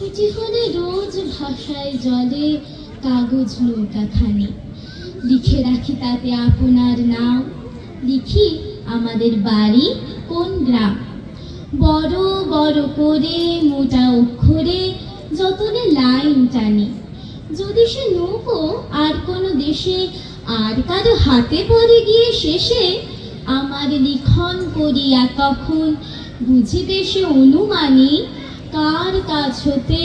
ছুটি হলে রোজ ভাষায় জলে কাগজ নৌকাখানি, লিখে রাখি তাতে আপনার নাম, লিখি আমাদের বাড়ি কোন গ্রাম। বড় বড় করে মোটা অক্ষরে যতনে লাইন টানি, যদি সে নৌকো আর কোনো দেশে আর কারো হাতে পড়ে গিয়ে শেষে, আমার লিখন করিয়া তখন বুঝিবে সে অনুমানী, কার কাছ হতে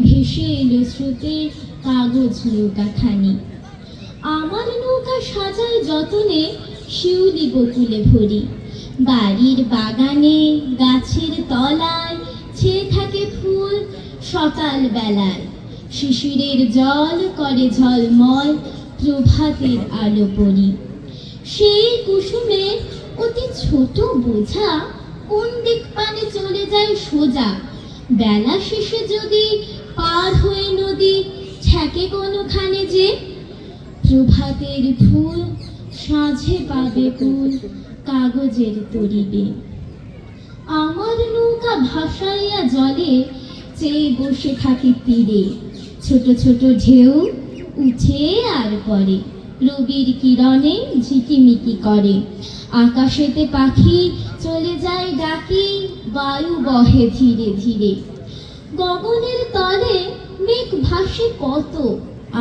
ভেসে এলো স্রোতে কাগজ নৌকাখানি। আমার নৌকা সাজায় যতনে শিউলি বকুলে ভরি, বাড়ির বাগানে গাছের তলায় ছেয়ে থাকে ফুল সকাল বেলায়, শিশিরের জল করে ঝলমল প্রভাতের আলো পরি। সেই কুসুমের অতি ছোট বোঝা কোন দিক পানে চলে যায় সোজা, বেলা শেষে যদি পার হয়ে নদী ঠেকে কোনোখানে যে, প্রভাতের ফুল সাঁঝে পাবে কুল কাগজের তরিবে। আমার নৌকা ভাসাইয়া জলে চেয়ে বসে থাকে তীরে, ছোট ছোট ঢেউ উঠে আর পড়ে, রবির কিরণে ঝিকিমিকি করে, আকাশেতে পাখি চলে যায় ডাকি, বায়ু বহে ধীরে ধীরে। গগনের তলে মেঘ ভাসে কত,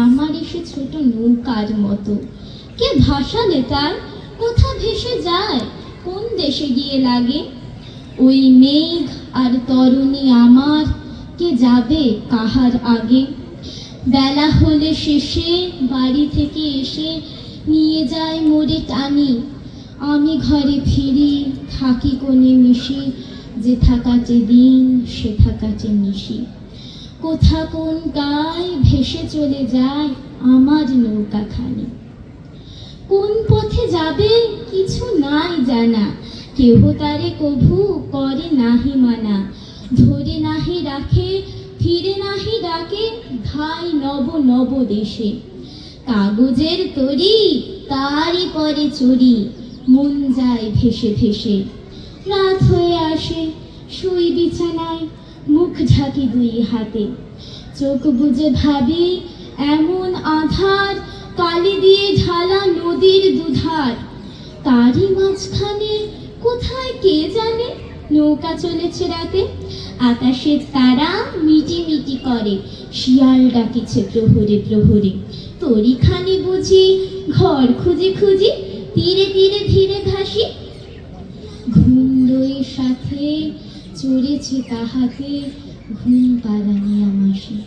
আমার এসে ছোট নৌকার মতো, কে ভাসালে তার কোথা ভেসে যায়, কোন দেশে গিয়ে লাগে। ওই মেঘ আর তরুণী আমার, কে যাবে কাহার আগে। বেলা হলে শেষে বাড়ি থেকে এসে নিয়ে যায় মোরে টানি, আমি ঘরে ফিরি থাকি কোণে মিশি, যে থাকাচে দিন সে থাকাচে নিশি। কোথা কোন গায়ে ভেসে চলে যায় আমার নৌকাখানি, কোন পথে যাবে কিছু নাই জানা, কেহ তারে কভু করে নাহি মানা। ধরে নাহি রাখে ফিরে নাহি ডাকে, ধাই নব নব দেশে। কাগজের তরি তারই পরে চড়ি, মন যায় ভেসে ভেসে। রাত হয়ে আসে শুই বিছানায়, মুখ ঢাকি দুই হাতে, চোখ বুজে ভাবি এমন আধার, কালি দিয়ে ঢালা নদীর দুধার। তারই মাঝখানে কোথায় কে জানে নৌকা চলেছে রাতে, আকাশের তারা মিটি মিটি করে, শিয়াল ডাকিছে প্রহরে প্রহরে। তরিখানি বুঝি ঘর খুঁজি খুঁজি, তীরে তীরে ধীরে ঘাসি। ঘুমডোয়ের সাথে চড়েছে তাহাতে ঘুম পাড়ানি আমাসি।